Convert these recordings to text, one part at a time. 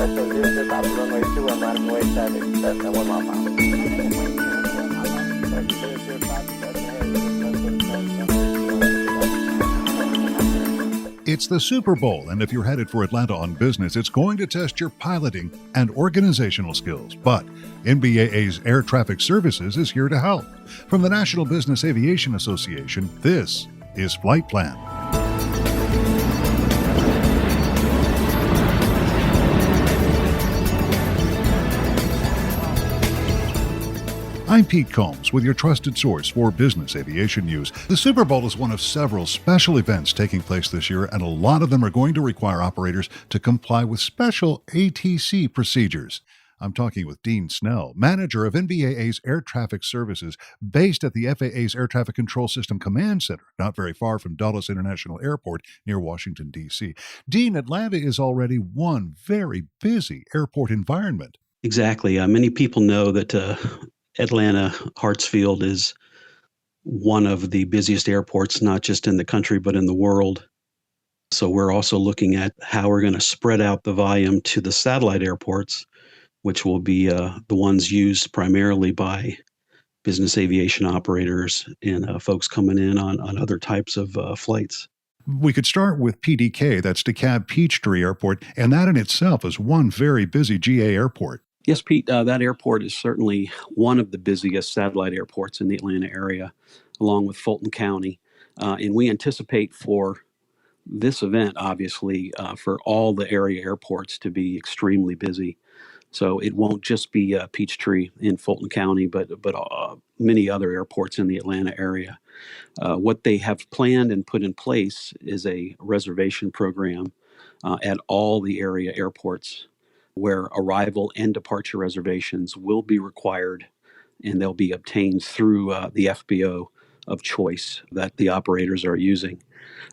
It's the Super Bowl, and if you're headed for Atlanta on business, it's going to test your piloting and organizational skills. But NBAA's Air Traffic Services is here to help. From the National Business Aviation Association, this is Flight Plan. I'm Pete Combs with your trusted source for business aviation news. The Super Bowl is one of several special events taking place this year, and a lot of them are going to require operators to comply with special ATC procedures. I'm talking with Dean Snell, manager of NBAA's Air Traffic Services, based at the FAA's Air Traffic Control System Command Center, not very far from Dulles International Airport near Washington, D.C. Dean, Atlanta is already one very busy airport environment. Exactly. Many people know that Atlanta Hartsfield is one of the busiest airports, not just in the country, but in the world. So we're also looking at how we're going to spread out the volume to the satellite airports, which will be the ones used primarily by business aviation operators and folks coming in on other types of flights. We could start with PDK, that's DeKalb Peachtree Airport, and that in itself is one very busy GA airport. Yes, Pete, that airport is certainly one of the busiest satellite airports in the Atlanta area, along with Fulton County. And we anticipate for this event, obviously, for all the area airports to be extremely busy. So it won't just be Peachtree in Fulton County, but many other airports in the Atlanta area. What they have planned and put in place is a reservation program at all the area airports, where arrival and departure reservations will be required, and they'll be obtained through the FBO of choice that the operators are using.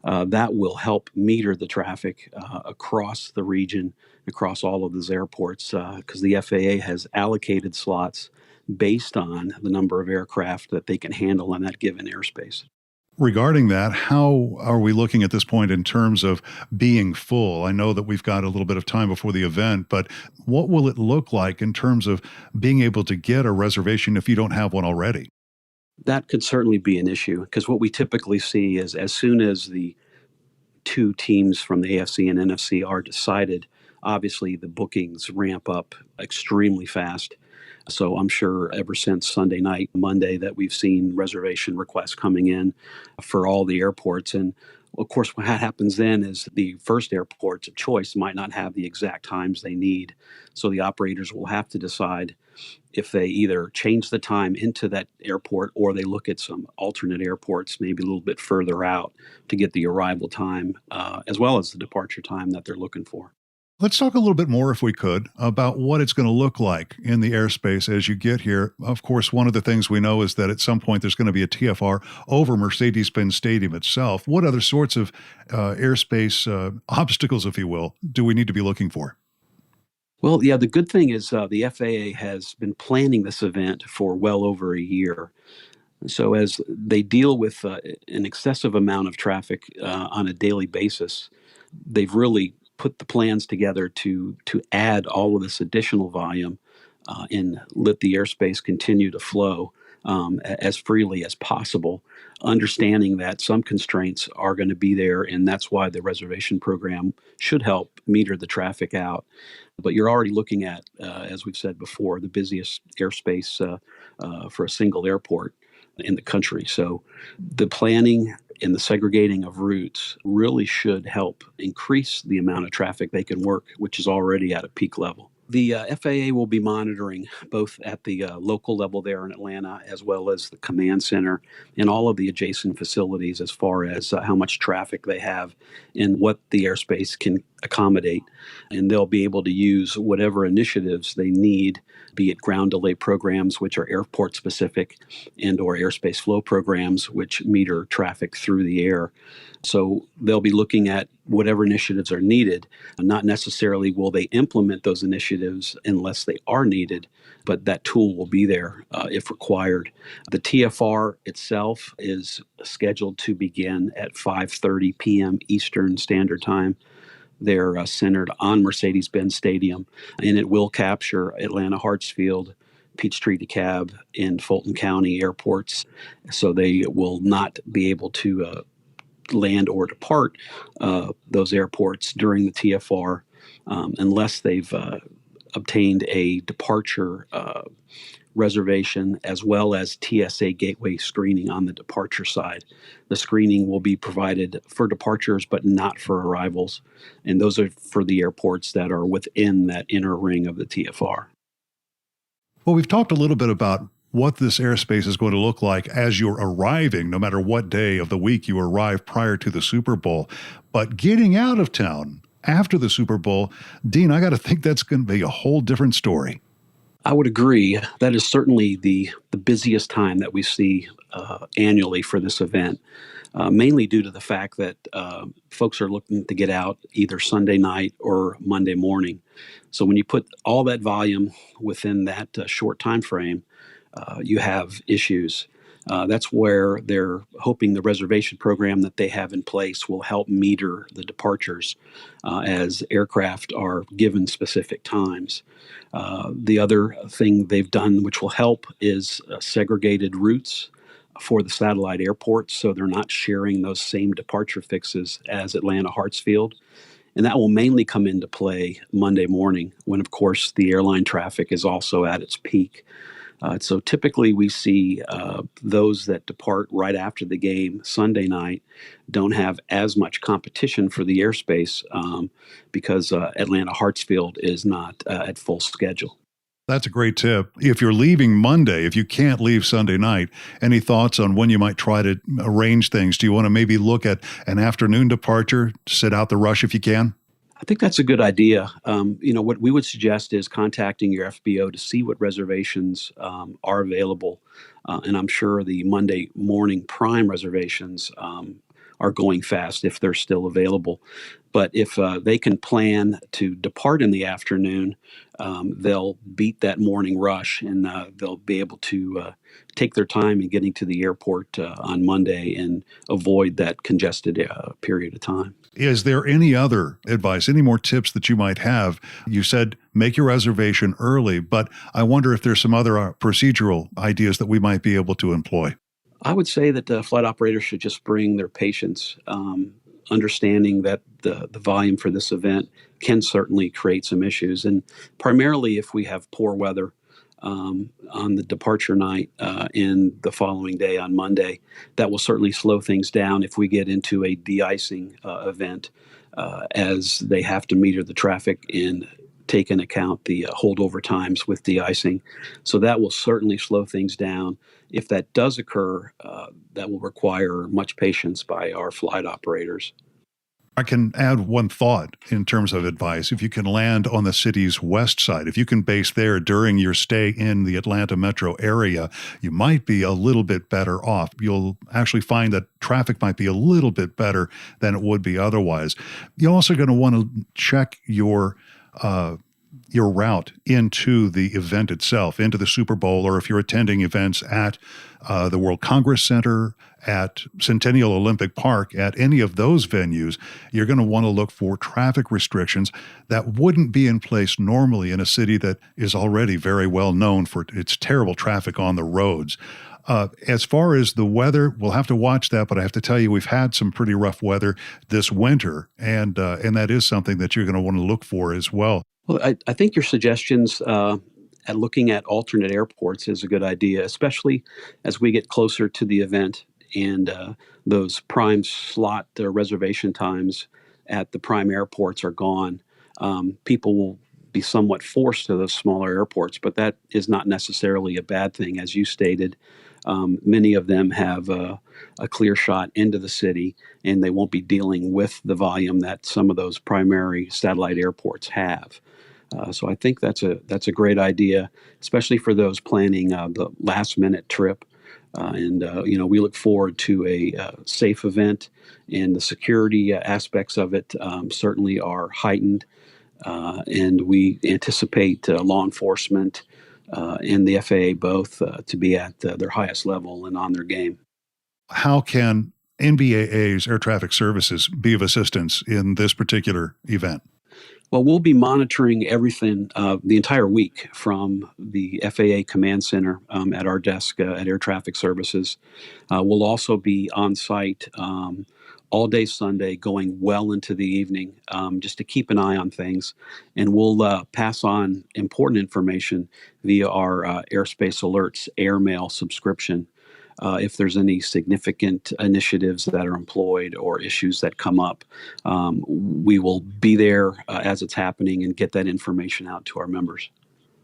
That will help meter the traffic across the region, across all of those airports, because the FAA has allocated slots based on the number of aircraft that they can handle on that given airspace. Regarding that, how are we looking at this point in terms of being full? I know that we've got a little bit of time before the event, but what will it look like in terms of being able to get a reservation if you don't have one already? That could certainly be an issue, because what we typically see is as soon as the two teams from the AFC and NFC are decided, obviously the bookings ramp up extremely fast. So I'm sure ever since Sunday night, Monday, that we've seen reservation requests coming in for all the airports. And of course, what happens then is the first airports of choice might not have the exact times they need. So the operators will have to decide if they either change the time into that airport or they look at some alternate airports, maybe a little bit further out, to get the arrival time as well as the departure time that they're looking for. Let's talk a little bit more, if we could, about what it's going to look like in the airspace as you get here. Of course, one of the things we know is that at some point there's going to be a TFR over Mercedes-Benz Stadium itself. What other sorts of airspace obstacles, if you will, do we need to be looking for? Well, yeah, the good thing is the FAA has been planning this event for well over a year. So as they deal with an excessive amount of traffic on a daily basis, they've really put the plans together to add all of this additional volume and let the airspace continue to flow as freely as possible, understanding that some constraints are going to be there, and that's why the reservation program should help meter the traffic out. But you're already looking at, as we've said before, the busiest airspace for a single airport in the country. So the planning and the segregating of routes really should help increase the amount of traffic they can work, which is already at a peak level. The FAA will be monitoring both at the local level there in Atlanta, as well as the command center and all of the adjacent facilities as far as how much traffic they have and what the airspace can accommodate. And they'll be able to use whatever initiatives they need, be it ground delay programs, which are airport specific, and or airspace flow programs, which meter traffic through the air. So they'll be looking at whatever initiatives are needed. Not necessarily will they implement those initiatives unless they are needed, but that tool will be there if required. The TFR itself is scheduled to begin at 5:30 p.m. Eastern Standard Time. They're centered on Mercedes-Benz Stadium, and it will capture Atlanta Hartsfield, Peachtree DeKalb, and Fulton County airports. So they will not be able to land or depart those airports during the TFR unless they've obtained a departure reservation as well as TSA gateway screening on the departure side. The screening will be provided for departures, but not for arrivals. And those are for the airports that are within that inner ring of the TFR. Well, we've talked a little bit about what this airspace is going to look like as you're arriving, no matter what day of the week you arrive prior to the Super Bowl. But getting out of town after the Super Bowl, Dean, I got to think that's going to be a whole different story. I would agree. That is certainly the busiest time that we see annually for this event, mainly due to the fact that folks are looking to get out either Sunday night or Monday morning. So when you put all that volume within that short time frame, you have issues. That's where they're hoping the reservation program that they have in place will help meter the departures as aircraft are given specific times. The other thing they've done, which will help, is segregated routes for the satellite airports, so they're not sharing those same departure fixes as Atlanta Hartsfield. And that will mainly come into play Monday morning when, of course, the airline traffic is also at its peak. So typically we see those that depart right after the game Sunday night don't have as much competition for the airspace because Atlanta Hartsfield is not at full schedule. That's a great tip. If you're leaving Monday, if you can't leave Sunday night, any thoughts on when you might try to arrange things? Do you want to maybe look at an afternoon departure, sit out the rush if you can? I think that's a good idea. What we would suggest is contacting your FBO to see what reservations are available. And I'm sure the Monday morning prime reservations are going fast if they're still available. But if they can plan to depart in the afternoon, they'll beat that morning rush and they'll be able to take their time in getting to the airport on Monday and avoid that congested period of time. Is there any other advice, any more tips that you might have? You said make your reservation early, but I wonder if there's some other procedural ideas that we might be able to employ. I would say that flight operators should just bring their patience, understanding that the volume for this event can certainly create some issues. And primarily if we have poor weather on the departure night and the following day on Monday, that will certainly slow things down if we get into a de-icing event as they have to meter the traffic and take into account the holdover times with de-icing. So that will certainly slow things down. If that does occur, that will require much patience by our flight operators. I can add one thought in terms of advice. If you can land on the city's west side, if you can base there during your stay in the Atlanta metro area, you might be a little bit better off. You'll actually find that traffic might be a little bit better than it would be otherwise. You're also going to want to check your route into the event itself, into the Super Bowl, or if you're attending events at the World Congress Center, at Centennial Olympic Park, at any of those venues, you're going to want to look for traffic restrictions that wouldn't be in place normally in a city that is already very well known for its terrible traffic on the roads. As far as the weather, we'll have to watch that, but I have to tell you, we've had some pretty rough weather this winter, and that is something that you're going to want to look for as well. Well, I think your suggestions at looking at alternate airports is a good idea, especially as we get closer to the event and those prime slot reservation times at the prime airports are gone. People will be somewhat forced to those smaller airports, but that is not necessarily a bad thing. As you stated, many of them have a clear shot into the city, and they won't be dealing with the volume that some of those primary satellite airports have. So I think that's a great idea, especially for those planning the last minute trip. We look forward to a safe event, and the security aspects of it certainly are heightened. And we anticipate law enforcement and the FAA both to be at their highest level and on their game. How can NBAA's air traffic services be of assistance in this particular event? Well, we'll be monitoring everything the entire week from the FAA Command Center at our desk at Air Traffic Services. We'll also be on site all day Sunday, going well into the evening, just to keep an eye on things. And we'll pass on important information via our Airspace Alerts airmail subscription. If there's any significant initiatives that are employed or issues that come up, we will be there as it's happening and get that information out to our members.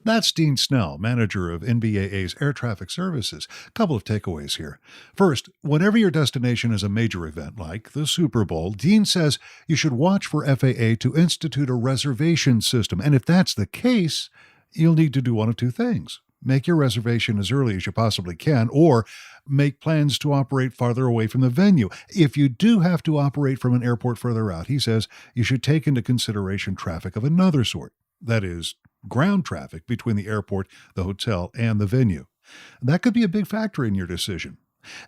That's Dean Snell, manager of NBAA's Air Traffic Services. A couple of takeaways here. First, whenever your destination is a major event like the Super Bowl, Dean says you should watch for FAA to institute a reservation system. And if that's the case, you'll need to do one of two things. Make your reservation as early as you possibly can, or make plans to operate farther away from the venue. If you do have to operate from an airport further out, he says you should take into consideration traffic of another sort. That is, ground traffic between the airport, the hotel, and the venue. That could be a big factor in your decision.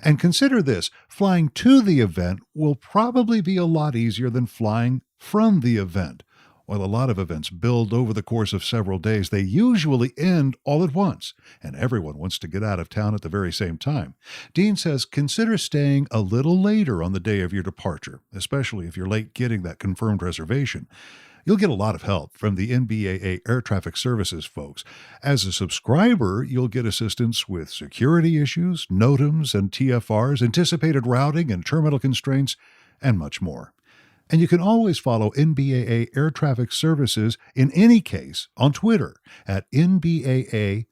And consider this, flying to the event will probably be a lot easier than flying from the event. While a lot of events build over the course of several days, they usually end all at once, and everyone wants to get out of town at the very same time. Dean says consider staying a little later on the day of your departure, especially if you're late getting that confirmed reservation. You'll get a lot of help from the NBAA Air Traffic Services folks. As a subscriber, you'll get assistance with security issues, NOTAMs and TFRs, anticipated routing and terminal constraints, and much more. And you can always follow NBAA Air Traffic Services in any case on Twitter at NBAA_ATS.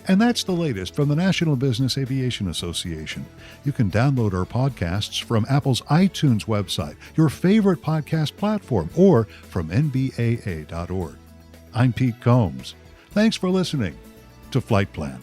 And that's the latest from the National Business Aviation Association. You can download our podcasts from Apple's iTunes website, your favorite podcast platform, or from NBAA.org. I'm Pete Combs. Thanks for listening to Flight Plan.